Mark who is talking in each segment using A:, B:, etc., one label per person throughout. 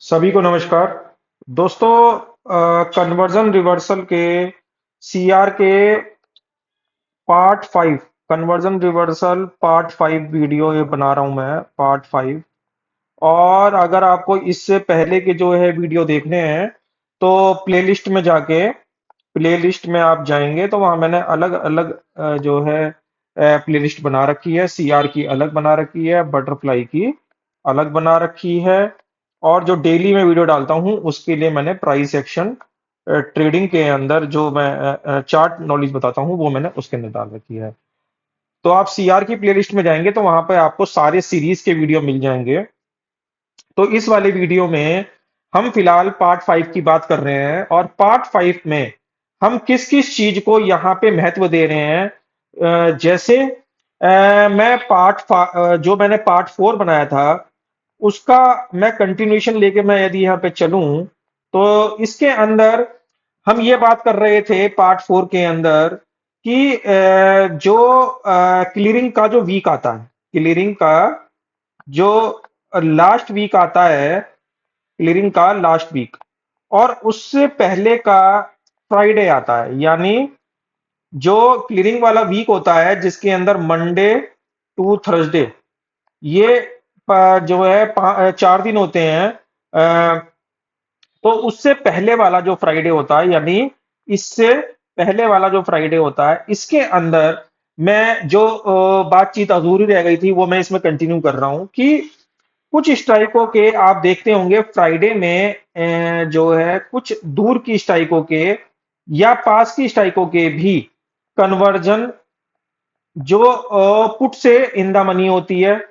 A: सभी को नमस्कार। दोस्तों, कन्वर्जन रिवर्सल के सीआर के part 5, conversion reversal part 5 video ये बना रहा हूं मैं, पार्ट 5। और अगर आपको इससे पहले के जो है वीडियो देखने हैं तो प्लेलिस्ट में जाके, प्लेलिस्ट में आप जाएंगे तो वहां मैंने अलग अलग जो है प्लेलिस्ट बना रखी है। सीआर की अलग बना रखी है, बटरफ्लाई की अलग बना रखी है। और जो डेली में वीडियो डालता हूं उसके लिए मैंने प्राइस एक्शन ट्रेडिंग के अंदर जो मैं चार्ट नॉलेज बताता हूं वो मैंने उसके अंदर डाल रखी है। तो आप सीआर की प्लेलिस्ट में जाएंगे तो वहां पे आपको सारे सीरीज के वीडियो मिल जाएंगे। तो इस वाले वीडियो में हम फिलहाल पार्ट 5 की बात कर रहे हैं, और पार्ट 5 में हम किस किस चीज को यहाँ पे महत्व दे रहे हैं। जैसे मैं जो मैंने पार्ट 4 बनाया था उसका मैं कंटिन्यूशन लेके मैं यदि यहाँ पे चलूं तो इसके अंदर हम ये बात कर रहे थे पार्ट 4 के अंदर कि जो क्लियरिंग का जो वीक आता है, क्लियरिंग का जो लास्ट वीक आता है, क्लियरिंग का लास्ट वीक और उससे पहले का फ्राइडे आता है, यानी जो क्लियरिंग वाला वीक होता है जिसके अंदर मंडे टू थर्सडे ये जो है 4 दिन होते हैं। तो उससे पहले वाला जो फ्राइडे होता है, यानी इससे पहले वाला जो फ्राइडे होता है, इसके अंदर मैं जो बातचीत अधूरी रह गई थी वो मैं इसमें कंटिन्यू कर रहा हूं कि कुछ स्ट्राइकों के आप देखते होंगे फ्राइडे में जो है कुछ दूर की स्ट्राइकों के या पास की स्ट्राइकों के भी कन्वर्जन जो पुट से इन द मनी होती है,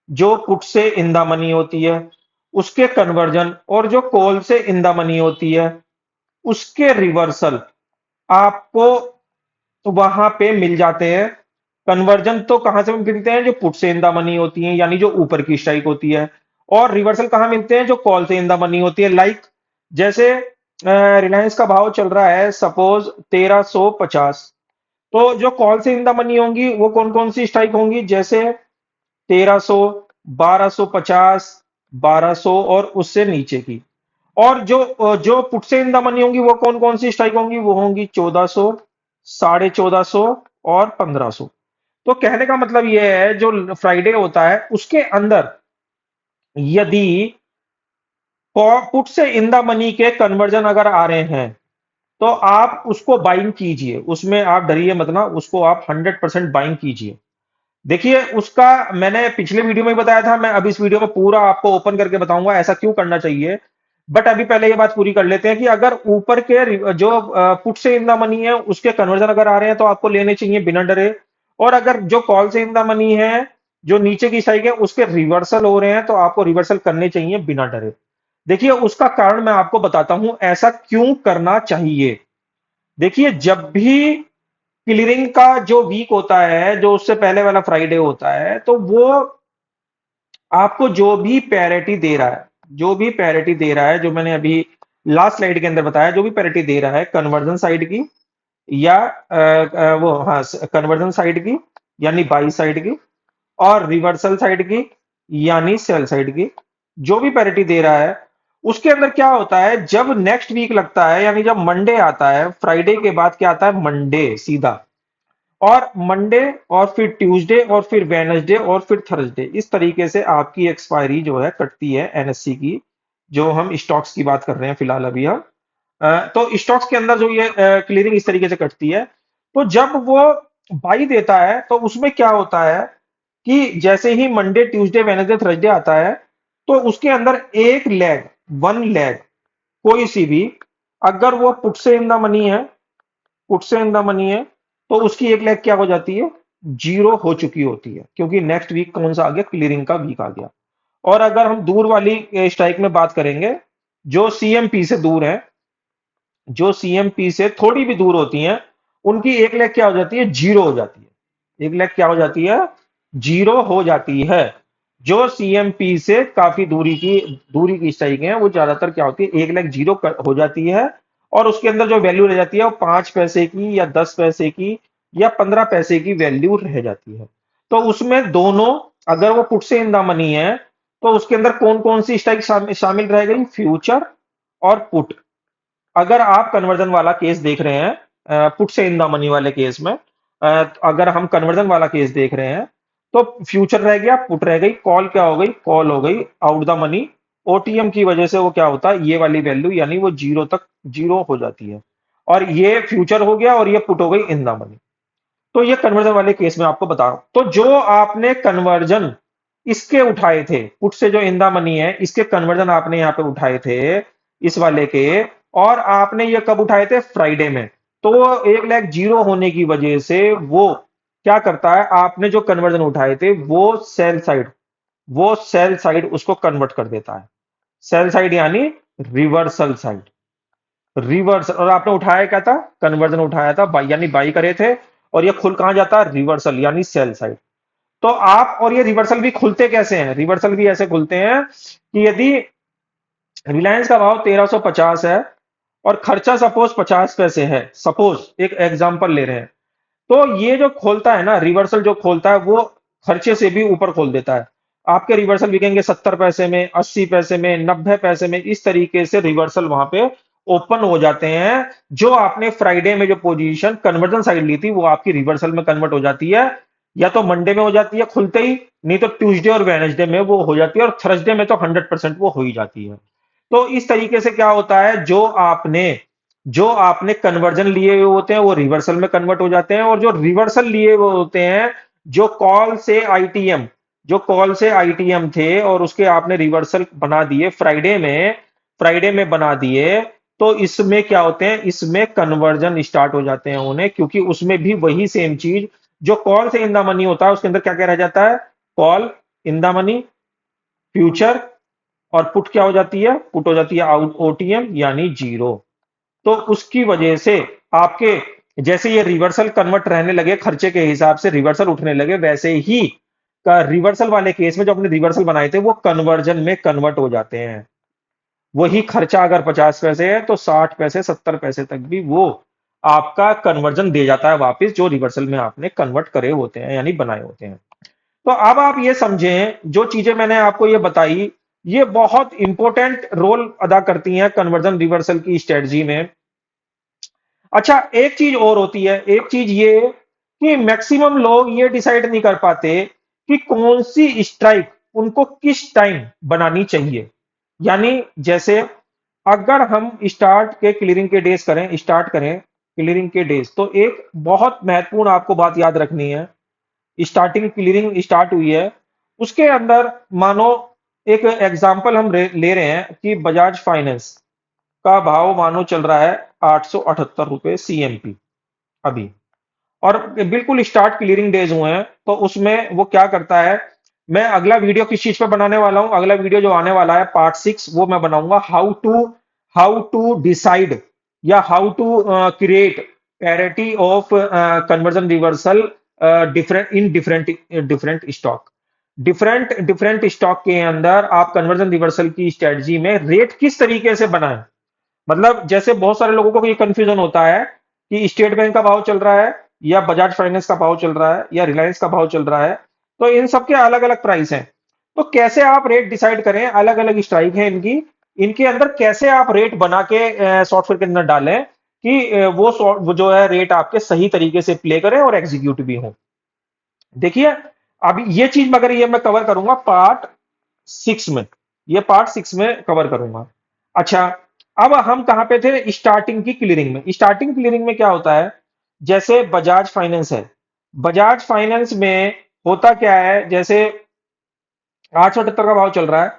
A: जो पुट से इन द मनी होती है उसके कन्वर्जन, और जो कॉल से इन द मनी होती है उसके रिवर्सल आपको वहां पे मिल जाते हैं। कन्वर्जन तो कहां से मिलते हैं? जो पुट से इन द मनी होती है, यानी जो ऊपर की स्ट्राइक होती है। और रिवर्सल कहां मिलते हैं? जो कॉल से इन द मनी होती है। लाइक जैसे रिलायंस का भाव चल रहा है सपोज 1350, तो जो कॉल से इन द मनी होंगी वो कौन कौन सी स्ट्राइक होंगी? जैसे 1300, 1250, 1200 और उससे नीचे की। और जो पुट से इन द मनी होंगी वो कौन कौन सी स्ट्राइक होंगी? वो होंगी 1400, 1450 और 1500। तो कहने का मतलब यह है जो फ्राइडे होता है उसके अंदर यदि पुट से इन द मनी के कन्वर्जन अगर आ रहे हैं तो आप उसको बाइंग कीजिए, उसमें आप डरिए मत ना, उसको आप 100% बाइंग कीजिए। देखिए उसका मैंने पिछले वीडियो में ही बताया था, मैं अब इस वीडियो में पूरा आपको ओपन करके बताऊंगा ऐसा क्यों करना चाहिए। बट अभी पहले ये बात पूरी कर लेते हैं कि अगर ऊपर के जो पुट से इन द मनी है उसके कन्वर्जन अगर आ रहे हैं तो आपको लेने चाहिए बिना डरे। और अगर जो कॉल से इन द मनी है, जो नीचे की साइड है, उसके रिवर्सल हो रहे हैं तो आपको रिवर्सल करने चाहिए बिना डरे। देखिए उसका कारण मैं आपको बताता हूं ऐसा क्यों करना चाहिए। देखिए जब भी क्लियरिंग का जो वीक होता है, जो उससे पहले वाला फ्राइडे होता है, तो वो आपको जो भी पैरिटी दे रहा है, जो भी पैरिटी दे रहा है, जो मैंने अभी लास्ट स्लाइड के अंदर बताया, जो भी पैरिटी दे रहा है कन्वर्जन साइड की या वो हाँ कन्वर्जन साइड की यानी बाई साइड की, और रिवर्सल साइड की यानी सेल साइड की, जो भी पैरिटी दे रहा है उसके अंदर क्या होता है? जब नेक्स्ट वीक लगता है, यानी जब मंडे आता है, फ्राइडे के बाद क्या आता है? मंडे सीधा। और मंडे और फिर ट्यूसडे और फिर वेनसडे और फिर थर्सडे, इस तरीके से आपकी एक्सपायरी जो है कटती है एनएससी की, जो हम स्टॉक्स की बात कर रहे हैं फिलहाल अभी हम। तो स्टॉक्स के अंदर जो ये क्लियरिंग इस तरीके से कटती है। तो जब वो बाई देता है तो उसमें क्या होता है कि जैसे ही मंडे ट्यूसडे वेनसडे थर्सडे आता है तो उसके अंदर एक लेग, वन लेग, कोई सी भी, अगर वो पुट से इन द मनी है, पुट से इन द मनी है, तो उसकी एक लेग क्या हो जाती है? जीरो हो चुकी होती है, क्योंकि नेक्स्ट वीक कौन सा आ गया? क्लियरिंग का वीक आ गया। और अगर हम दूर वाली स्ट्राइक में बात करेंगे, जो सीएमपी से दूर है, जो सीएमपी से थोड़ी भी दूर होती हैं, उनकी एक लेग क्या हो जाती है? जीरो हो जाती है। एक लेग क्या हो जाती है? जीरो हो जाती है। जो सीएमपी से काफी दूरी की स्ट्राइक है वो ज्यादातर क्या होती है? एक लेग जीरो हो जाती है। और उसके अंदर जो वैल्यू रह जाती है वो 5 पैसे की या 10 पैसे की या 15 पैसे की वैल्यू रह जाती है। तो उसमें दोनों, अगर वो पुट से इन द मनी है तो उसके अंदर कौन कौन सी स्ट्राइक शामिल रह गई? फ्यूचर और पुट। अगर आप कन्वर्जन वाला केस देख रहे हैं, पुट से इन द मनी वाले केस में, अगर हम कन्वर्जन वाला केस देख रहे हैं, तो फ्यूचर रह गया, पुट रह गई, कॉल क्या हो गई? कॉल हो गई आउट द मनी। ओटीएम की वजह से वो क्या होता है, ये वाली वैल्यू यानी वो जीरो तक जीरो हो जाती है, और ये फ्यूचर हो गया और ये पुट हो गई इन द मनी। तो ये कन्वर्जन वाले केस में आपको बता रहा हूं। तो जो आपने कन्वर्जन इसके उठाए थे, पुट से जो इन द मनी है इसके कन्वर्जन आपने यहां पे उठाए थे इस वाले के, और आपने ये कब उठाए थे? फ्राइडे में। तो 1 लाख जीरो होने की वजह से वो क्या करता है, आपने जो कन्वर्जन उठाए थे वो सेल साइड उसको कन्वर्ट कर देता है। सेल साइड यानी रिवर्सल साइड। रिवर्स, और आपने उठाया क्या था? कन्वर्जन उठाया था, बाई यानी बाई करे थे, और ये खुल कहां जाता है? रिवर्सल यानी सेल साइड। तो आप, और ये रिवर्सल भी खुलते कैसे हैं? रिवर्सल भी ऐसे खुलते हैं कि यदि रिलायंस का भाव 1350 है और खर्चा सपोज 50 पैसे है, सपोज एक एग्जांपल ले रहे हैं, तो ये जो खोलता है ना, रिवर्सल जो खोलता है वो खर्चे से भी ऊपर खोल देता है। आपके रिवर्सल बिकेंगे 70 पैसे में, 80 पैसे में, 90 पैसे में, इस तरीके से रिवर्सल वहां पे ओपन हो जाते हैं। जो आपने फ्राइडे में जो पोजीशन कन्वर्जन साइड ली थी वो आपकी रिवर्सल में कन्वर्ट हो जाती है, या तो मंडे में हो जाती है खुलते ही, नहीं तो ट्यूसडे और वेडनेसडे में वो हो जाती है, और थर्सडे में तो 100% वो हो ही जाती है। तो इस तरीके से क्या होता है, जो आपने कन्वर्जन लिए हुए होते हैं वो रिवर्सल में कन्वर्ट हो जाते हैं, और जो रिवर्सल लिए हुए होते हैं, जो कॉल से आईटीएम थे और उसके आपने रिवर्सल बना दिए फ्राइडे में बना दिए, तो इसमें क्या होते हैं, इसमें कन्वर्जन स्टार्ट हो जाते हैं उन्हें, क्योंकि उसमें भी वही सेम चीज, जो कॉल से इन द मनी होता है उसके अंदर क्या क्या रह जाता है? Call, in the money, future, और पुट क्या हो जाती है? पुट हो जाती है आउट ओटीएम यानी जीरो। तो उसकी वजह से आपके, जैसे ये रिवर्सल कन्वर्ट रहने लगे, खर्चे के हिसाब से रिवर्सल उठने लगे, वैसे ही का रिवर्सल वाले केस में जो अपने रिवर्सल बनाए थे वो कन्वर्जन में कन्वर्ट हो जाते हैं। वही खर्चा अगर 50 पैसे है तो 60 पैसे 70 पैसे तक भी वो आपका कन्वर्जन दे जाता है वापस, जो रिवर्सल में आपने कन्वर्ट करे होते हैं यानी बनाए होते हैं। तो अब आप ये समझें, जो चीजें मैंने आपको ये बताई, ये बहुत इंपॉर्टेंट रोल अदा करती हैं कन्वर्जन रिवर्सल की स्ट्रेटजी में। अच्छा, एक चीज और होती है, एक चीज ये कि मैक्सिमम लोग ये डिसाइड नहीं कर पाते कि कौन सी स्ट्राइक उनको किस टाइम बनानी चाहिए। यानी जैसे अगर हम स्टार्ट करें क्लियरिंग के डेज, तो एक बहुत महत्वपूर्ण आपको बात याद रखनी है। स्टार्टिंग क्लियरिंग स्टार्ट हुई है, उसके अंदर मानो एक एग्जांपल हम ले रहे हैं कि बजाज फाइनेंस का भाव मानो चल रहा है 878 रुपए सीएमपी अभी, और बिल्कुल स्टार्ट क्लियरिंग डेज हुए हैं। तो उसमें वो क्या करता है, मैं अगला वीडियो किस चीज पे बनाने वाला हूं, अगला वीडियो जो आने वाला है पार्ट 6, वो मैं बनाऊंगा हाउ टू डिसाइड या how to create parity of conversion reversal different different stock. Different different stock के अंदर आप कन्वर्जन रिवर्सल की स्ट्रेटजी में रेट किस तरीके से बनाएं। मतलब जैसे बहुत सारे लोगों को ये कंफ्यूजन होता है कि स्टेट बैंक का भाव चल रहा है, या बजाज फाइनेंस का भाव चल रहा है, या रिलायंस का भाव चल रहा है, तो इन सबके अलग अलग प्राइस हैं। तो कैसे आप रेट डिसाइड करें, अलग अलग स्ट्राइक है इनकी, इनके अंदर कैसे आप रेट बना के सॉफ्टवेयर के अंदर डालें कि वो जो है रेट आपके सही तरीके से प्ले करें और एग्जीक्यूट भी हो। देखिए, अब ये चीज मगर ये मैं कवर करूंगा पार्ट 6 में, ये पार्ट 6 में कवर करूंगा। अच्छा, अब हम कहां पे थे? स्टार्टिंग की क्लियरिंग में। स्टार्टिंग क्लियरिंग में क्या होता है, जैसे बजाज फाइनेंस है, बजाज फाइनेंस में होता क्या है, जैसे 878 का भाव चल रहा है,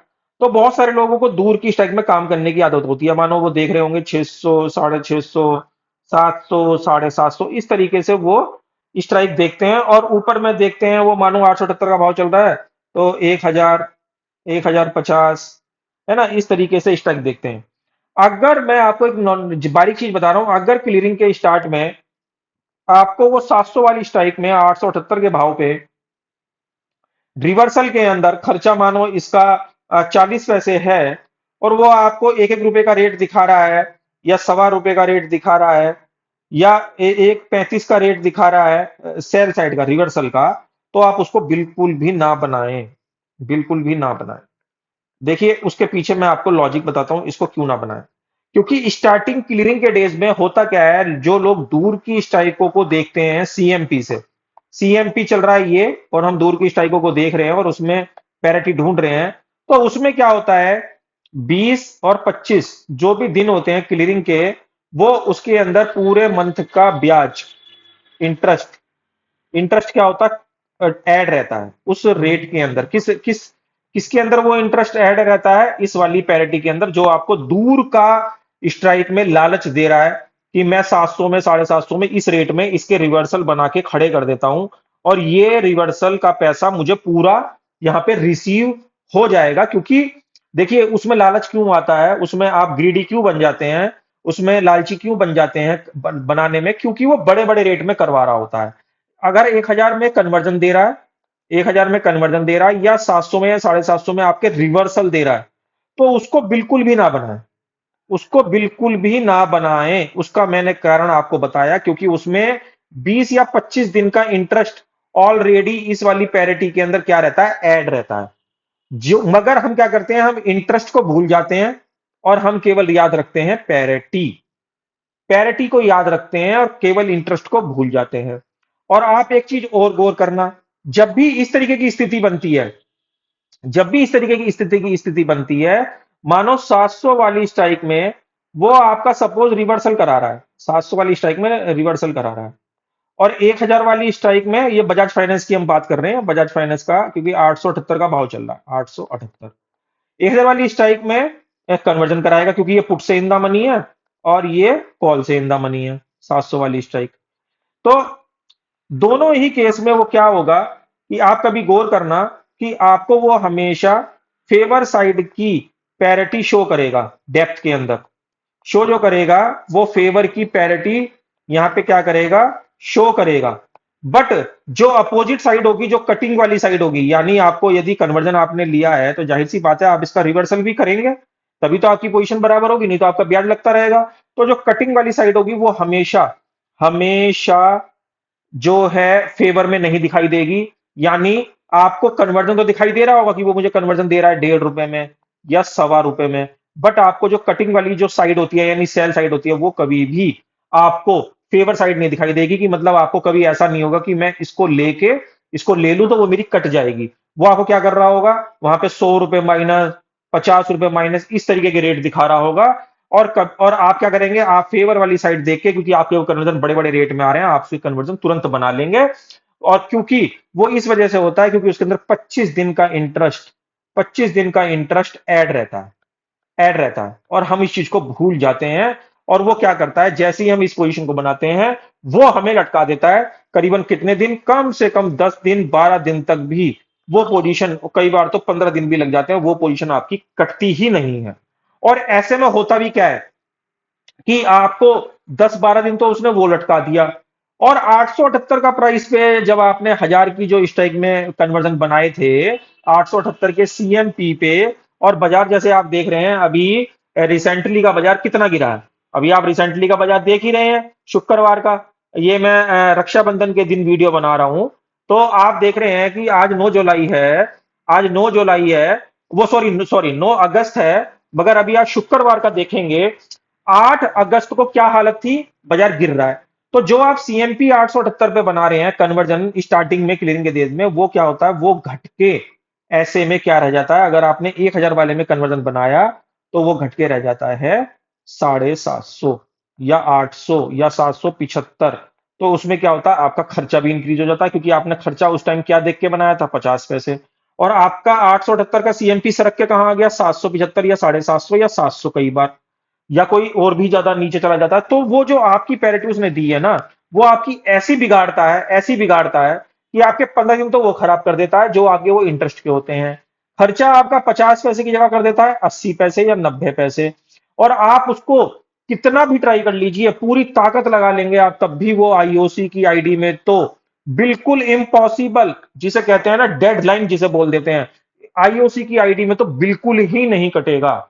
A: तो बहुत सारे लोगों को दूर की स्ट्राइक में काम करने की आदत होती है। मानो वो देख रहे होंगे 600, 650, 700, 750, इस तरीके से वो स्ट्राइक देखते हैं, और ऊपर में देखते हैं वो मानो 878 का भाव चल रहा है तो 1000, 1050, है ना, इस तरीके से स्ट्राइक देखते हैं। अगर मैं आपको एक बारीक चीज बता रहा हूं, अगर क्लियरिंग के स्टार्ट में आपको वो 700 वाली स्ट्राइक में 878 के भाव पे रिवर्सल के अंदर खर्चा मानो इसका 40 पैसे है, और वो आपको 1 1 रुपए का रेट दिखा रहा है, या ₹1.25 का रेट दिखा रहा है, या 1.35 का रेट दिखा रहा है सेल साइड का, रिवर्सल का, तो आप उसको बिल्कुल भी ना बनाएं, बिल्कुल भी ना बनाएं। देखिए उसके पीछे मैं आपको लॉजिक बताता हूं इसको क्यों ना बनाए। क्योंकि स्टार्टिंग क्लियरिंग के डेज में होता क्या है, जो लोग दूर की स्ट्राइकों को देखते हैं सीएमपी से, सीएमपी चल रहा है ये और हम दूर की स्ट्राइकों को देख रहे हैं और उसमें पैरिटी ढूंढ रहे हैं, तो उसमें क्या होता है, 20 और 25 जो भी दिन होते हैं क्लियरिंग के, वो उसके अंदर पूरे मंथ का ब्याज, इंटरेस्ट, इंटरेस्ट क्या होता है, ऐड रहता है उस रेट के अंदर। किसके अंदर वो इंटरेस्ट ऐड रहता है, इस वाली पैरिटी के अंदर, जो आपको दूर का स्ट्राइक में लालच दे रहा है कि मैं 700 में, 750 में, इस रेट में इसके रिवर्सल बना के खड़े कर देता हूं और ये रिवर्सल का पैसा मुझे पूरा यहां पे रिसीव हो जाएगा। क्योंकि देखिए उसमें लालच क्यों आता है, उसमें आप ग्रीडी क्यों बन जाते हैं, उसमें लालची क्यों बन जाते हैं बनाने में, क्योंकि वो बड़े बड़े रेट में करवा रहा होता है। अगर 1000 में कन्वर्जन दे रहा है, 1000 में कन्वर्जन दे रहा है या 700 में या 750 में आपके रिवर्सल दे रहा है, तो उसको बिल्कुल भी ना बनाए, उसको बिल्कुल भी ना बनाएं। उसका मैंने कारण आपको बताया, क्योंकि उसमें 20 या 25 दिन का इंटरेस्ट ऑलरेडी इस वाली पैरिटी के अंदर क्या रहता है, ऐड रहता है। जो मगर हम क्या करते हैं, हम इंटरेस्ट को भूल जाते हैं और हम केवल याद रखते हैं पैरिटी, पैरिटी को याद रखते हैं और केवल इंटरेस्ट को भूल जाते हैं। और आप एक चीज और गौर करना, जब भी इस तरीके की स्थिति बनती है, जब भी इस तरीके की स्थिति बनती है, मानो 700 वाली स्ट्राइक में वो आपका सपोज रिवर्सल करा रहा है, 700 वाली स्ट्राइक में रिवर्सल करा रहा है, और 1000 वाली स्ट्राइक में, ये बजाज फाइनेंस की हम बात कर रहे हैं, बजाज फाइनेंस का, क्योंकि 878 का भाव चल रहा है, 878, 1000 वाली स्ट्राइक में कन्वर्जन कराएगा, क्योंकि ये पुट से इन द मनी है और ये कॉल से इन द मनी है, 700 वाली स्ट्राइक। तो दोनों ही केस में वो क्या होगा कि आप कभी गौर करना कि आपको वो हमेशा फेवर साइड की पैरिटी शो करेगा, डेप्थ के अंदर शो जो करेगा वो फेवर की पैरिटी यहां पे क्या करेगा, शो करेगा। बट जो अपोजिट साइड होगी, जो कटिंग वाली साइड होगी, यानी आपको यदि कन्वर्जन आपने लिया है तो जाहिर सी बात है आप इसका रिवर्सल भी करेंगे, तभी तो आपकी पोजीशन बराबर होगी, नहीं तो आपका ब्याज लगता रहेगा। तो जो कटिंग वाली साइड होगी वो हमेशा, हमेशा जो है फेवर में नहीं दिखाई देगी। यानी आपको कन्वर्जन तो दिखाई दे रहा होगा कि वो मुझे कन्वर्जन दे रहा है 1.5 रुपए में या ₹1.25 में, बट आपको जो कटिंग वाली जो साइड होती है यानी सेल साइड होती है, वो कभी भी आपको फेवर साइड नहीं दिखाई देगी। कि मतलब आपको कभी ऐसा नहीं होगा कि मैं इसको लेके, इसको ले लूं तो वो मेरी कट जाएगी। वो आपको क्या कर रहा होगा, वहां पे ₹100 माइनस, ₹50 माइनस, इस तरीके के रेट दिखा रहा होगा। और आप क्या करेंगे, आप फेवर वाली साइड देख के, क्योंकि आपके वो कन्वर्जन बड़े बड़े रेट में आ रहे हैं, आप उसकी कन्वर्जन तुरंत बना लेंगे। और क्योंकि वो इस वजह से होता है क्योंकि उसके अंदर 25 दिन का इंटरेस्ट, 25 दिन का इंटरेस्ट ऐड रहता है, ऐड रहता है, और हम इस चीज को भूल जाते हैं। और वो क्या करता है, जैसे ही हम इस पोजीशन को बनाते हैं, वो हमें लटका देता है करीबन कितने दिन, कम से कम 10 दिन, 12 दिन तक भी वो पोजीशन, कई बार तो 15 दिन भी लग जाते हैं, वो पोजीशन आपकी कटती ही नहीं है। और ऐसे में होता भी क्या है कि आपको 10-12 दिन तो उसने वो लटका दिया, और 878 का प्राइस पे जब आपने 1000 की जो स्ट्राइक में कन्वर्जन बनाए थे, 878 के सीएमपी पे, और बाजार जैसे आप देख रहे हैं अभी, रिसेंटली का बाजार कितना गिरा है, अभी आप रिसेंटली का बाजार देख ही रहे हैं, शुक्रवार का, ये मैं रक्षाबंधन के दिन वीडियो बना रहा हूं, तो आप देख रहे हैं कि आज 9 जुलाई है, आज 9 जुलाई है, वो सॉरी सॉरी 9 अगस्त है, मगर अभी आज शुक्रवार का देखेंगे, 8 अगस्त को क्या हालत थी, बाजार गिर रहा है। तो जो आप सीएमपी 878 पे बना रहे हैं कन्वर्जन स्टार्टिंग में क्लियरिंग के डेज में, वो क्या होता है, वो घट के ऐसे में क्या रह जाता है, अगर आपने 1000 वाले में कन्वर्जन बनाया तो वो घट के रह जाता है 750 या 800 या 775। तो उसमें क्या होता है, आपका खर्चा भी इंक्रीज हो जाता है, क्योंकि आपने खर्चा उस टाइम क्या देख के बनाया था, 50 पैसे, और आपका 878 का सीएमपी सरक के कहां आ गया, 775 या 750 या 700 कई बार, या कोई और भी ज्यादा नीचे चला जाता है। तो वो जो आपकी पैरिटी उसने दी है ना, वो आपकी ऐसी बिगाड़ता है, ऐसी बिगाड़ता है कि आपके 15 दिन तो वो खराब कर देता है, जो आगे वो इंटरेस्ट के होते हैं। खर्चा आपका 50 पैसे की जगह कर देता है 80 पैसे या 90 पैसे, और आप उसको कितना भी ट्राई कर लीजिए, पूरी ताकत लगा लेंगे आप, तब भी वो आईओसी की आईडी में तो बिल्कुल इम्पॉसिबल, जिसे कहते हैं ना डेडलाइन जिसे बोल देते हैं, आईओसी की आईडी में तो बिल्कुल ही नहीं कटेगा।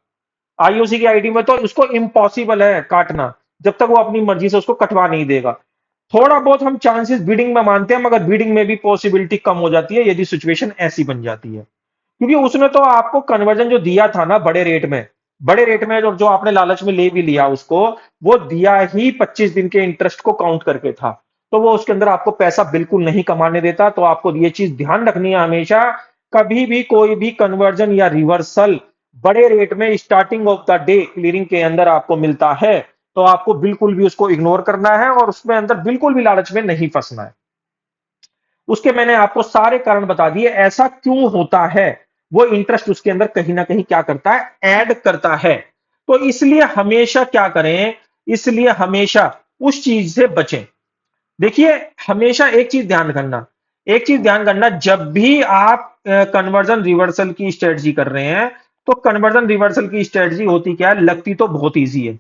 A: आईओसी की आईडी में तो उसको इम्पॉसिबल है काटना, जब तक वो अपनी मर्जी से उसको कटवा नहीं देगा। थोड़ा बहुत हम चांसेस बीडिंग में मानते हैं, मगर बीडिंग में भी पॉसिबिलिटी कम हो जाती है यदि सिचुएशन ऐसी बन जाती है। क्योंकि उसने तो आपको कन्वर्जन जो दिया था ना बड़े रेट में जो जो आपने लालच में ले भी लिया उसको, वो दिया ही 25 दिन के इंटरेस्ट को काउंट करके था। तो वो उसके अंदर आपको पैसा बिल्कुल नहीं कमाने देता। तो आपको ये चीज ध्यान रखनी है हमेशा, कभी भी कोई भी कन्वर्जन या रिवर्सल बड़े रेट में starting of the day clearing के अंदर आपको मिलता है, तो आपको बिल्कुल भी उसको इग्नोर करना है और उसमें अंदर बिल्कुल भी लालच में नहीं फंसना है। उसके मैंने आपको सारे कारण बता दिए ऐसा क्यों होता है। वो इंटरेस्ट उसके अंदर कहीं ना कहीं क्या करता है, ऐड करता है। तो इसलिए हमेशा क्या करें, इसलिए हमेशा उस चीज से बचें। देखिए, हमेशा एक चीज ध्यान करना, जब भी आप कन्वर्जन रिवर्सल की स्ट्रेटजी कर रहे हैं, तो कन्वर्जन रिवर्सल की स्ट्रेटजी होती क्या है, लगती तो बहुत इजी है।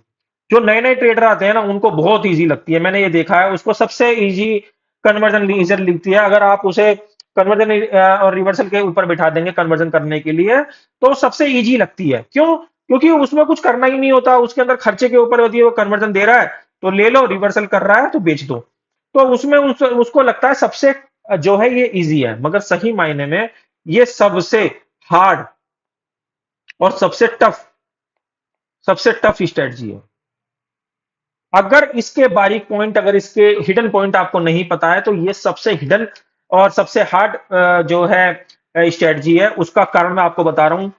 A: जो नए नए ट्रेडर आते हैं ना, उनको बहुत इजी लगती है, मैंने ये देखा है, उसको सबसे इजी कन्वर्जन रीजन लिखती है। अगर आप उसे कन्वर्जन और रिवर्सल के ऊपर बिठा देंगे कन्वर्जन करने के लिए, तो सबसे इजी लगती है। क्यों? क्योंकि उसमें कुछ करना ही नहीं होता, उसके अंदर खर्चे के ऊपर होती है। वो कन्वर्जन दे रहा है तो ले लो, रिवर्सल कर रहा है तो बेच दो। तो उसमें उसको लगता है सबसे जो है ये इजी है, मगर सही मायने में ये सबसे हार्ड और सबसे टफ स्ट्रेटजी है। अगर इसके बारीक पॉइंट, अगर इसके हिडन पॉइंट आपको नहीं पता है, तो ये सबसे हिडन और सबसे हार्ड जो है स्ट्रेटजी है। उसका कारण मैं आपको बता रहा हूं।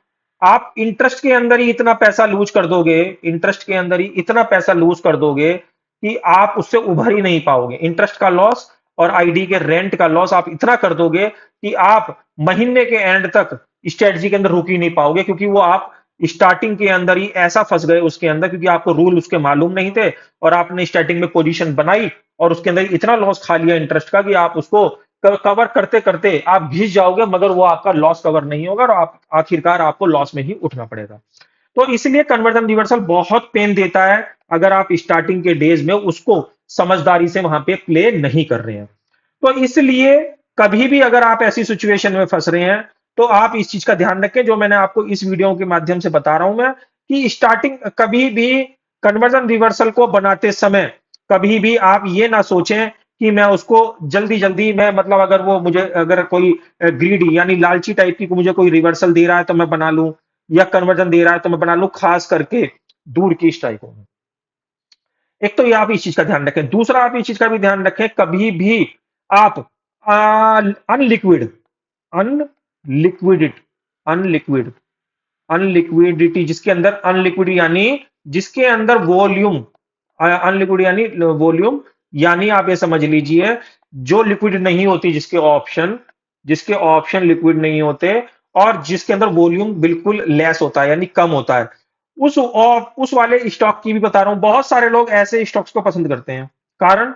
A: आप इंटरेस्ट के अंदर ही इतना पैसा लूज कर दोगे, इंटरेस्ट के अंदर ही इतना पैसा लूज कर दोगे कि आप उससे उभर ही नहीं पाओगे। इंटरेस्ट का लॉस और आईडी के रेंट का लॉस आप इतना कर दोगे कि आप महीने के एंड तक स्ट्रेटजी के अंदर रुक ही नहीं पाओगे, क्योंकि वो आप स्टार्टिंग के अंदर ही ऐसा फंस गए उसके अंदर, क्योंकि आपको रूल उसके मालूम नहीं थे और आपने स्टार्टिंग में पोजीशन बनाई और उसके अंदर इतना लॉस खा लिया इंटरेस्ट का कि आप उसको कवर करते करते आप घिस जाओगे, मगर वो आपका लॉस कवर नहीं होगा और आप आखिरकार आपको लॉस में ही उठना पड़ेगा। तो इसलिए कन्वर्जन रिवर्सल बहुत पेन देता है अगर आप स्टार्टिंग के डेज में उसको समझदारी से वहां पे प्ले नहीं कर रहे हैं। तो इसलिए कभी भी अगर आप ऐसी सिचुएशन में फंस रहे हैं, तो आप इस चीज का ध्यान रखें जो मैंने आपको इस वीडियो के माध्यम से बता रहा हूं मैं, कि स्टार्टिंग कभी भी कन्वर्जन रिवर्सल को बनाते समय कभी भी आप ये ना सोचें कि मैं उसको जल्दी जल्दी मैं, मतलब अगर वो मुझे, अगर कोई ग्रीडी यानी लालची टाइप की मुझे कोई रिवर्सल दे रहा है तो मैं बना लूं, या कन्वर्जन दे रहा है तो मैं बना लूं, खास करके दूर की स्ट्राइकों में। एक तो ये आप इस चीज का ध्यान रखें। दूसरा, आप इस चीज का भी ध्यान रखें, कभी भी आप अनलिक्विड अनलिक्विड अनलिक्विड अनलिक्विडिटी, जिसके अंदर अनलिक्विड यानी जिसके अंदर वॉल्यूम, अनलिक्विड यानी वॉल्यूम, यानी आप ये समझ लीजिए जो लिक्विड नहीं होती, जिसके ऑप्शन लिक्विड नहीं होते और जिसके अंदर वॉल्यूम बिल्कुल लेस होता है यानी कम होता है, उस वाले स्टॉक की भी बता रहा हूं। बहुत सारे लोग ऐसे स्टॉक्स को पसंद करते हैं। कारण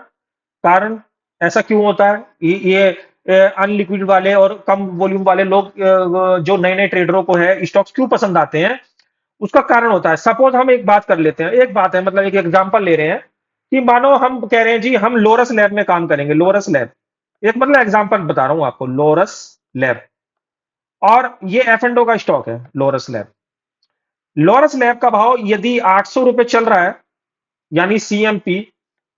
A: कारण ऐसा क्यों होता है? ये अनलिक्विड वाले और कम वॉल्यूम वाले लोग, जो नए नए ट्रेडरों को है स्टॉक्स क्यों पसंद आते हैं, उसका कारण होता है। सपोज हम एक बात कर लेते हैं, एक बात है, मतलब एक एग्जांपल ले रहे हैं कि मानो हम कह रहे हैं जी हम लोरस लैब में काम करेंगे। लोरस लैब, एक मतलब एग्जांपल बता रहा हूं आपको, लोरस लैब, और ये एफ एंड ओ का स्टॉक है लोरस लैब। लॉरस लैब का भाव यदि 800 रुपए चल रहा है, यानी सीएमपी,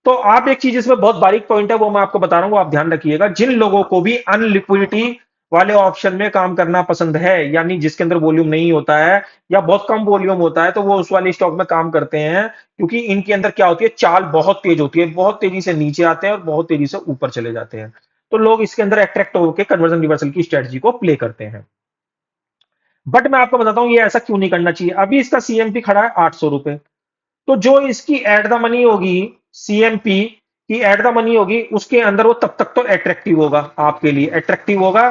A: तो आप एक चीज इसमें बहुत बारीक पॉइंट है वो मैं आपको बता रहा हूं, वो आप ध्यान रखिएगा। जिन लोगों को भी अनलिक्विडिटी वाले ऑप्शन में काम करना पसंद है, यानी जिसके अंदर वॉल्यूम नहीं होता है या बहुत कम वॉल्यूम होता है, तो वो उस वाले स्टॉक में काम करते हैं, क्योंकि इनके अंदर क्या होती है, चाल बहुत तेज होती है, बहुत तेजी से नीचे आते हैं और बहुत तेजी से ऊपर चले जाते हैं। तो लोग इसके अंदर अट्रैक्ट होकर कन्वर्जन रिवर्सल की स्ट्रेटजी को प्ले करते हैं। बट मैं आपको बताता हूं ये ऐसा क्यों नहीं करना चाहिए। अभी इसका सीएमपी खड़ा है 800 रुपए, तो जो इसकी एट द मनी होगी, सीएमपी की एट द मनी होगी, उसके अंदर वो तब तक तो अट्रैक्टिव होगा, आपके लिए अट्रैक्टिव होगा।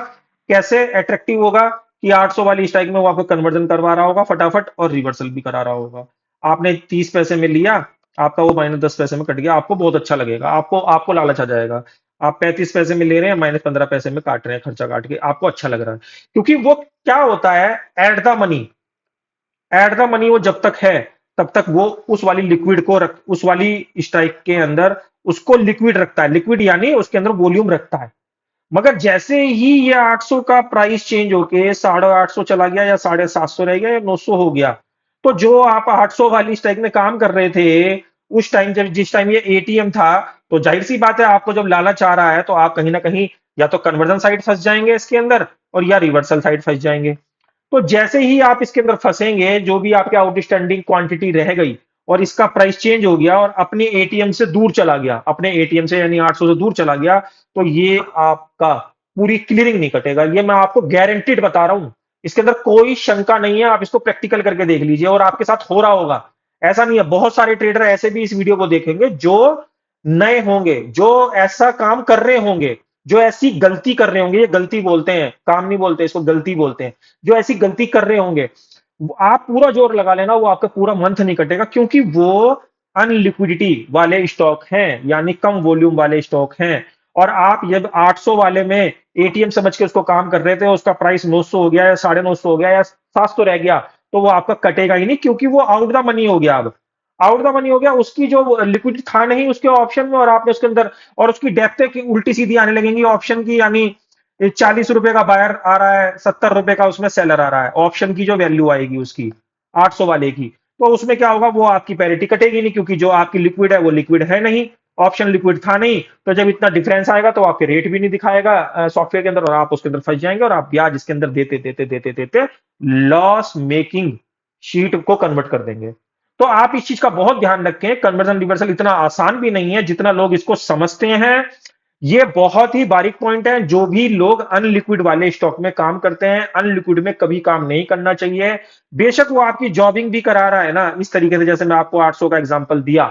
A: कैसे अट्रैक्टिव होगा? कि 800 वाली स्ट्राइक में वो आपको कन्वर्जन करवा रहा होगा फटाफट और रिवर्सल भी करा रहा होगा। आपने 30 पैसे में लिया, आपका वो -10 पैसे में कट गया, आपको बहुत अच्छा लगेगा, आपको आपको लालच आ जाएगा। आप 35 पैसे में ले रहे हैं, -15 पैसे में काट रहे हैं, खर्चा काट के आपको अच्छा लग रहा है। क्योंकि वो क्या होता है, at the money, at the money वो जब तक है तब तक वो उस वाली लिक्विड को उस वाली स्ट्राइक के अंदर उसको लिक्विड रखता है। लिक्विड यानी उसके अंदर वॉल्यूम रखता है। मगर जैसे ही ये 800 का प्राइस चेंज होके 850 चला गया या 750 रह गया या 900 हो गया, तो जो आप 800 वाली स्ट्राइक में काम कर रहे थे उस टाइम, जब जिस टाइम ये एटीएम था, तो जाहिर सी बात है आपको जब लालच आ रहा है तो आप कहीं ना कहीं या तो कन्वर्जन साइड फंस जाएंगे इसके अंदर, और या रिवर्सल साइड फंस जाएंगे। तो जैसे ही आप इसके अंदर फंसेंगे, जो भी आपके आउटस्टैंडिंग क्वांटिटी रह गई और इसका प्राइस चेंज हो गया और अपने एटीएम से दूर चला गया, अपने एटीएम से यानी 800 से दूर चला गया, तो ये आपका पूरी क्लियरिंग नहीं कटेगा। ये मैं आपको गारंटीड बता रहा हूं, इसके अंदर कोई शंका नहीं है। आप इसको प्रैक्टिकल करके देख लीजिए और आपके साथ हो रहा होगा। ऐसा नहीं है, बहुत सारे ट्रेडर ऐसे भी इस वीडियो को देखेंगे जो नए होंगे, जो ऐसा काम कर रहे होंगे, जो ऐसी गलती कर रहे होंगे, ये गलती बोलते हैं, काम नहीं बोलते, इसको गलती बोलते हैं, जो ऐसी गलती कर रहे होंगे, आप पूरा जोर लगा लेना, वो आपका पूरा मंथ नहीं कटेगा, क्योंकि वो अनलिक्विडिटी वाले स्टॉक हैं, यानी कम वॉल्यूम वाले स्टॉक हैं। और आप जब 800 वाले में एटीएम समझ के उसको काम कर रहे थे, उसका प्राइस 900 हो गया या 950 हो गया या 700 रह गया, तो वो आपका कटेगा ही नहीं, क्योंकि वो आउट द मनी हो गया। अब आउट द मनी हो गया, उसकी जो लिक्विड था नहीं उसके ऑप्शन में, और आपने उसके अंदर, और उसकी डेप्थ की उल्टी सीधी आने लगेंगी ऑप्शन की, यानी 40 रुपए का बायर आ रहा है, 70 रुपए का उसमें सेलर आ रहा है, ऑप्शन की जो वैल्यू आएगी उसकी 800 वाले की, तो उसमें क्या होगा, वो आपकी पैरिटी कटेगी नहीं, क्योंकि जो आपकी लिक्विड है वो लिक्विड है नहीं, ऑप्शन लिक्विड था नहीं। तो जब इतना डिफरेंस आएगा तो आपके रेट भी नहीं दिखाएगा सॉफ्टवेयर के अंदर, और आप उसके अंदर फंस जाएंगे, और आप ब्याज इसके अंदर देते देते देते देते लॉस मेकिंग शीट को कन्वर्ट कर देंगे। तो आप इस चीज का बहुत ध्यान रखें, कन्वर्जन रिवर्सल इतना आसान भी नहीं है जितना लोग इसको समझते हैं। ये बहुत ही बारीक पॉइंट है। जो भी लोग अनलिक्विड वाले स्टॉक में काम करते हैं, अनलिक्विड में कभी काम नहीं करना चाहिए। बेशक वो आपकी जॉबिंग भी करा रहा है ना इस तरीके से, जैसे मैं आपको 800 का एग्जांपल दिया,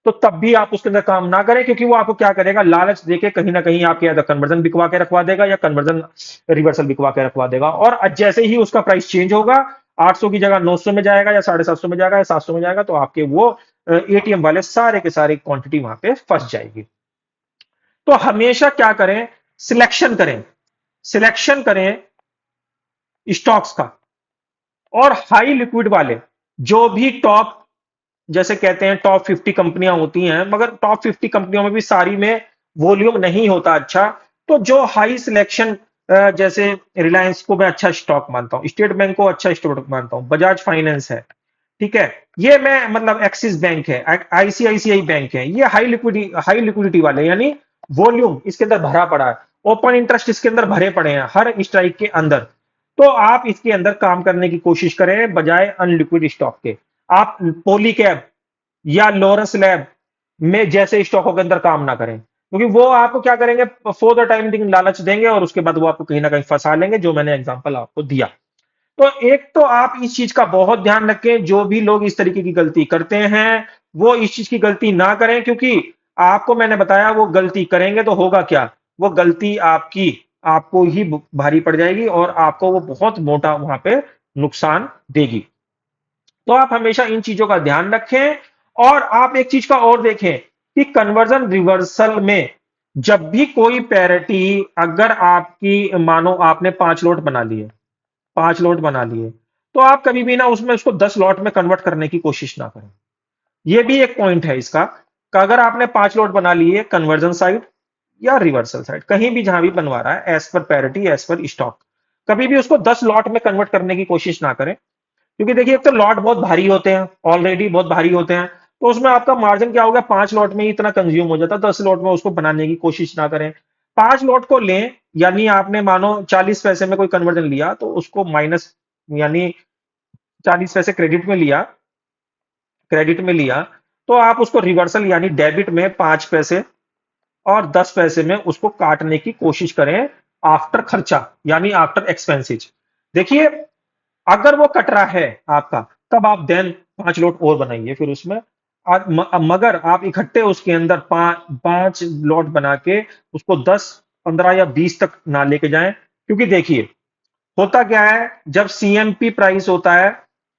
A: तो तब भी आप उसके अंदर काम ना करें, क्योंकि वो आपको क्या करेगा, लालच देके कहीं ना कहीं आपके या तो कन्वर्जन बिकवा के रखवा देगा या कन्वर्जन रिवर्सल बिकवा के रखवा देगा। और जैसे ही उसका प्राइस चेंज होगा, 800 की जगह 900 में जाएगा या 750 में जाएगा या 700 में जाएगा, तो आपके वो एटीएम वाले सारे के सारे क्वांटिटी वहां पे फंस जाएगी। तो हमेशा क्या करें, सिलेक्शन करें, सिलेक्शन करें स्टॉक्स का, और हाई लिक्विड वाले, जो भी टॉप, जैसे कहते हैं टॉप 50 कंपनियां होती हैं, मगर टॉप 50 कंपनियों में भी सारी में वॉल्यूम नहीं होता अच्छा। तो जो हाई सिलेक्शन, जैसे रिलायंस को मैं अच्छा स्टॉक मानता हूं, स्टेट बैंक को अच्छा स्टॉक मानता हूं, बजाज फाइनेंस है, ठीक है, ये मैं मतलब एक्सिस बैंक है, आईसीआईसीआई बैंक है, ये हाई लिक्विडिटी वाले, यानी वॉल्यूम इसके अंदर भरा पड़ा है, ओपन इंटरेस्ट इसके अंदर भरे पड़े हैं हर स्ट्राइक के अंदर। तो आप इसके अंदर काम करने की कोशिश करें बजाय अनलिक्विड स्टॉक के। आप पॉलीकैब या लॉरेंस लैब में जैसे स्टॉकों के अंदर काम ना करें, क्योंकि वो आपको क्या करेंगे, फॉर द टाइम बिंग लालच देंगे, और उसके बाद वो आपको कहीं ना कहीं फंसा लेंगे, जो मैंने एग्जांपल आपको दिया। तो एक तो आप इस चीज का बहुत ध्यान रखें, जो भी लोग इस तरीके की गलती करते हैं वो इस चीज की गलती ना करें, क्योंकि आपको मैंने बताया वो गलती करेंगे तो होगा क्या, वो गलती आपकी आपको ही भारी पड़ जाएगी, और आपको वो बहुत मोटा वहां पे नुकसान देगी। तो आप हमेशा इन चीजों का ध्यान रखें। और आप एक चीज का और देखें कि कन्वर्जन रिवर्सल में जब भी कोई पैरिटी, अगर आपकी मानो आपने 5 लॉट बना लिए, 5 लॉट बना लिए, तो आप कभी भी ना उसमें उसको 10 लॉट में कन्वर्ट करने की कोशिश ना करें। ये भी एक पॉइंट है इसका, कि अगर आपने 5 लॉट बना लिए कन्वर्जन साइड या रिवर्सल साइड, कहीं भी जहां भी बनवा रहा है, as per parity as per stock, कभी भी उसको 10 लॉट में कन्वर्ट करने की कोशिश ना करें। क्योंकि देखिए, एक तो लॉट बहुत भारी होते हैं, ऑलरेडी बहुत भारी होते हैं, तो उसमें आपका मार्जिन क्या होगा, 5 लॉट में ही इतना कंज्यूम हो जाता है, 10 लॉट में उसको बनाने की कोशिश ना करें। 5 लॉट को लें, यानी आपने मानो 40 पैसे में कोई कन्वर्जन लिया, तो उसको माइनस, यानी 40 पैसे क्रेडिट में लिया, तो आप उसको रिवर्सल यानी डेबिट में 5 पैसे और 10 पैसे में उसको काटने की कोशिश करें, आफ्टर खर्चा यानी आफ्टर एक्सपेंसिज। देखिए, अगर वो कट रहा है आपका, तब आप देन 5 लॉट और बनाइए फिर उसमें। मगर आप इकट्ठे उसके अंदर 5 लॉट बना के उसको 10, 15 या 20 तक ना लेके जाएं, क्योंकि देखिए होता क्या है, जब सीएमपी प्राइस होता है,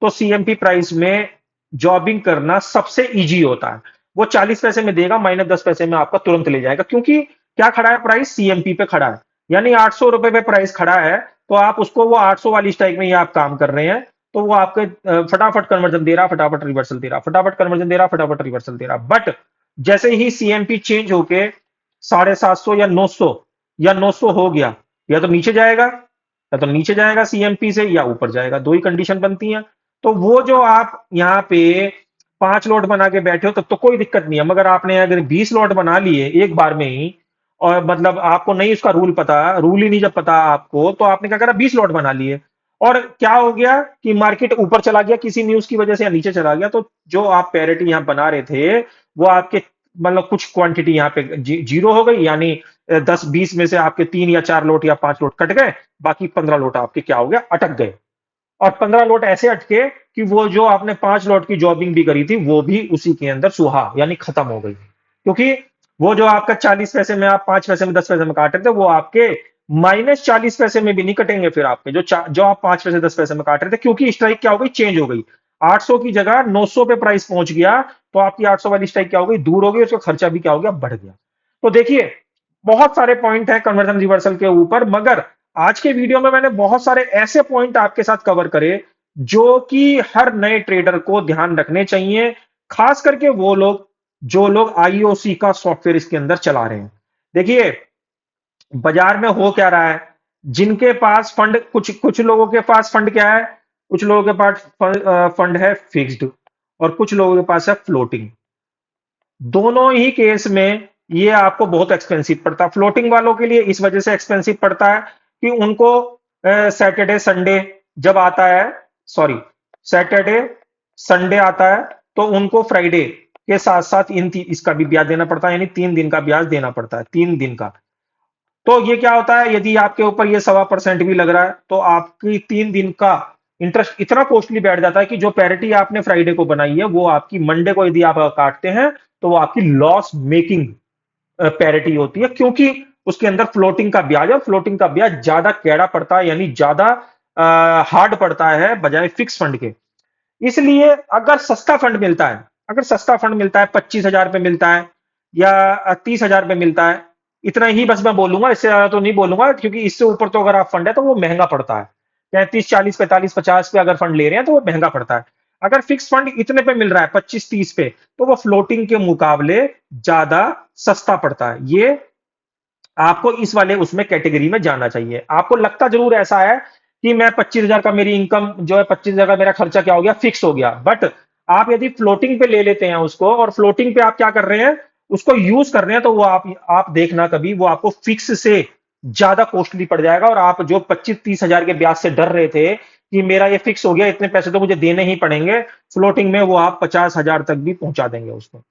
A: तो सीएमपी प्राइस में जॉबिंग करना सबसे इजी होता है। वो 40 पैसे में देगा, -10 पैसे में आपका तुरंत ले जाएगा, क्योंकि क्या खड़ा है, प्राइस सीएमपी पे खड़ा है, यानी 800 रुपए पे प्राइस खड़ा है, तो आप उसको वो 800 वाली स्ट्राइक में ही आप काम कर रहे हैं, तो वो आपके फटाफट कन्वर्जन दे रहा, फटाफट रिवर्सल दे रहा, फटाफट कन्वर्जन दे रहा, फटाफट रिवर्सल दे रहा। बट जैसे ही सीएमपी चेंज होके 750 या 900 या 900 हो गया, या तो नीचे जाएगा, या तो नीचे जाएगा सीएमपी से, या ऊपर जाएगा, दो ही कंडीशन बनती हैं। तो वो जो आप यहाँ पे 5 लॉट बना के बैठे हो, तब तो कोई दिक्कत नहीं है, मगर आपने अगर 20 लॉट बना लिए एक बार में ही, और मतलब आपको नहीं उसका रूल पता, रूल ही नहीं जब पता आपको, तो आपने क्या करा, 20 लॉट बना लिए, और क्या हो गया कि मार्केट ऊपर चला गया किसी न्यूज की वजह से या नीचे चला गया, तो जो आप पैरिटी यहां बना रहे थे वो आपके मतलब कुछ क्वांटिटी यहां पे जीरो हो गई, यानी 10-20 में से आपके 3 या 4 लोट या 5 लोट कट गए, बाकी 15 लोट आपके क्या हो गया, अटक गए। और 15 लोट ऐसे अटके कि वो जो आपने 5 लोट की जॉबिंग भी करी थी वो भी उसी के अंदर सुहा यानी खत्म हो गई, क्योंकि वो जो आपका 40 पैसे में आप 5 पैसे में 10 पैसे में काट रहे थे वो आपके -40 पैसे में भी नहीं कटेंगे, फिर आपके जो आप 5 पैसे 10 पैसे में काट रहे थे, क्योंकि स्ट्राइक क्या हो गई, चेंज हो गई। 800 की जगह 900 पे प्राइस पहुंच गया, तो आपकी 800 वाली स्ट्राइक क्या हो गई, दूर हो गई, उसका खर्चा भी क्या हो गया, बढ़ गया। तो देखिए बहुत सारे पॉइंट हैं कन्वर्जन रिवर्सल के ऊपर, मगर आज के वीडियो में मैंने बहुत सारे ऐसे पॉइंट आपके साथ कवर करे जो कि हर नए ट्रेडर को ध्यान रखने चाहिए, खास करके वो लोग जो लोग आईओसी का सॉफ्टवेयर इसके अंदर चला रहे हैं। देखिए बाजार में हो क्या रहा है, जिनके पास फंड, कुछ कुछ लोगों के पास फंड क्या है, कुछ लोगों के पास फंड है फिक्स्ड, और कुछ लोगों के पास है फ्लोटिंग। दोनों ही केस में ये आपको बहुत एक्सपेंसिव पड़ता है। फ्लोटिंग वालों के लिए इस वजह से एक्सपेंसिव पड़ता है कि उनको सैटरडे संडे जब आता है, सॉरी, सैटरडे संडे आता है तो उनको फ्राइडे के साथ साथ इसका भी ब्याज देना पड़ता है, यानी 3 दिन का ब्याज देना पड़ता है, 3 दिन का। तो ये क्या होता है, यदि आपके ऊपर ये 1.25% भी लग रहा है तो आपकी 3 दिन का इंटरेस्ट इतना कॉस्टली बैठ जाता है कि जो पैरिटी आपने फ्राइडे को बनाई है वो आपकी मंडे को यदि आप काटते हैं तो वो आपकी लॉस मेकिंग पैरिटी होती है, क्योंकि उसके अंदर फ्लोटिंग का ब्याज, और फ्लोटिंग का ब्याज ज्यादा कैड़ा पड़ता है, यानी ज्यादा हार्ड पड़ता है बजाय फिक्स फंड के। इसलिए अगर सस्ता फंड मिलता है, अगर सस्ता फंड मिलता है 25,000 पे मिलता है या 30,000 पे मिलता है, इतना ही बस मैं बोलूंगा, इससे ज्यादा तो नहीं बोलूंगा, क्योंकि इससे ऊपर तो अगर आप फंड है तो वो महंगा पड़ता है। 35, 40, 45, 50 पे अगर फंड ले रहे हैं तो वो महंगा पड़ता है। अगर फिक्स फंड इतने पे मिल रहा है 25-30 पे, तो वो फ्लोटिंग के मुकाबले ज्यादा सस्ता पड़ता है। ये आपको इस वाले उसमें कैटेगरी में जाना चाहिए। आपको लगता जरूर ऐसा है कि मैं 25,000 का मेरी इनकम जो है, 25,000 का मेरा खर्चा क्या हो गया, फिक्स हो गया, बट आप यदि फ्लोटिंग पे ले लेते हैं उसको, और फ्लोटिंग पे आप क्या कर रहे हैं, उसको यूज कर रहे हैं, तो वो आप देखना कभी वो आपको फिक्स से ज्यादा कॉस्टली पड़ जाएगा, और आप जो 25-30,000 के ब्याज से डर रहे थे कि मेरा ये फिक्स हो गया, इतने पैसे तो मुझे देने ही पड़ेंगे, फ्लोटिंग में वो आप 50,000 तक भी पहुंचा देंगे उसको।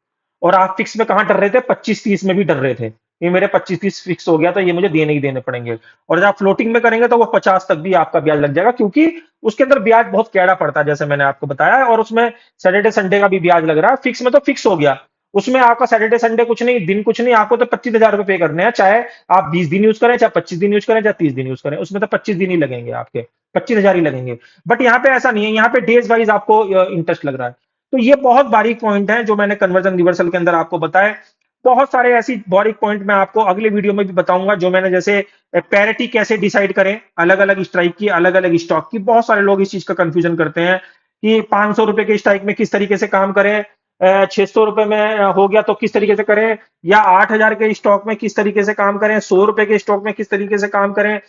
A: और आप फिक्स में कहां डर रहे थे, 25-30 में भी डर रहे थे, ये मेरे 25-30 फिक्स हो गया तो ये मुझे देने ही देने पड़ेंगे। और जब आप फ्लोटिंग में करेंगे तो वो 50 तक भी आपका ब्याज लग जाएगा, क्योंकि उसके अंदर ब्याज बहुत कैड़ा पड़ता है, जैसे मैंने आपको बताया, और उसमें सैटरडे संडे का भी ब्याज लग रहा है। फिक्स में तो फिक्स हो गया, उसमें आपका सैटरडे संडे कुछ नहीं, दिन कुछ नहीं, आपको तो 25,000 रुपए पे करने हैं, चाहे आप 20 दिन यूज करें, चाहे 25 दिन यूज करें, चाहे 30 दिन यूज करें, उसमें तो 25 दिन ही लगेंगे, आपके 25,000 ही लगेंगे। बट यहाँ पे ऐसा नहीं है, यहाँ पे डेज वाइज आपको इंटरेस्ट लग रहा है। तो ये बहुत बारीक पॉइंट है जो मैंने कन्वर्जन रिवर्सल के अंदर आपको बताया। बहुत सारे ऐसी बारीक पॉइंट मैं आपको अगले वीडियो में भी बताऊंगा, जो मैंने जैसे पैरिटी कैसे डिसाइड करें अलग अलग स्ट्राइक की, अलग अलग स्टॉक की। बहुत सारे लोग इस चीज का कंफ्यूजन करते हैं कि 500 रुपए के स्ट्राइक में किस तरीके से काम करें, 600 रुपए में हो गया तो किस तरीके से करें, या 8,000 के स्टॉक में किस तरीके से काम करें, 100 रुपए के स्टॉक में किस तरीके से काम करें,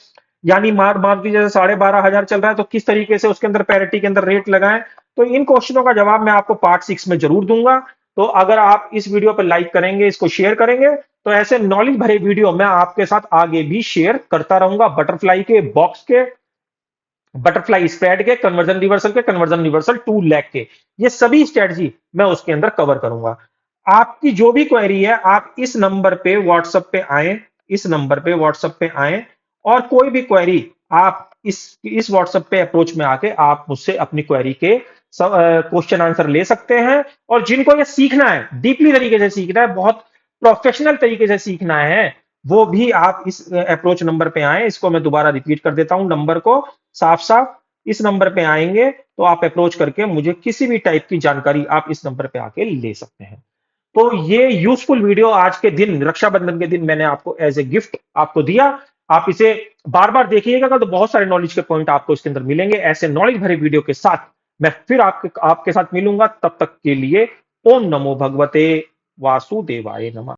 A: यानी मार मार की जैसे 12,500 चल रहा है तो किस तरीके से उसके अंदर पैरिटी के अंदर रेट लगाएं। तो इन क्वेश्चनों का जवाब मैं आपको पार्ट 6 में जरूर दूंगा। तो अगर आप इस वीडियो पर लाइक करेंगे, इसको शेयर करेंगे, तो ऐसे नॉलेज भरे वीडियो मैं आपके साथ आगे भी शेयर करता रहूंगा। बटरफ्लाई के, बॉक्स के, बटरफ्लाई स्प्रेड के, कन्वर्जन रिवर्सल के, कन्वर्जन रिवर्सल 2 लैख के, ये सभी स्ट्रेटजी मैं उसके अंदर कवर करूंगा। आपकी जो भी क्वेरी है आप इस नंबर पे व्हाट्सएप पे आए, इस नंबर पे व्हाट्सएप पे आए, और कोई भी क्वेरी आप इस व्हाट्सएप पे अप्रोच में आके आप मुझसे अपनी क्वेरी के क्वेश्चन आंसर ले सकते हैं। और जिनको ये सीखना है, डीपली तरीके से सीखना है, बहुत प्रोफेशनल तरीके से सीखना है, वो भी आप इस अप्रोच नंबर पे आए। इसको मैं दोबारा रिपीट कर देता हूं नंबर को, साफ साफ इस नंबर पे आएंगे तो आप अप्रोच करके मुझे किसी भी टाइप की जानकारी आप इस नंबर पे आके ले सकते हैं। तो ये यूजफुल वीडियो आज के दिन, रक्षाबंधन के दिन, मैंने आपको एज ए गिफ्ट आपको दिया। आप इसे बार बार देखिएगा तो बहुत सारे नॉलेज के पॉइंट आपको इसके अंदर मिलेंगे। ऐसे नॉलेज भरे वीडियो के साथ मैं फिर आपके साथ मिलूंगा। तब तक के लिए ओम नमो भगवते वासुदेवाय नमः।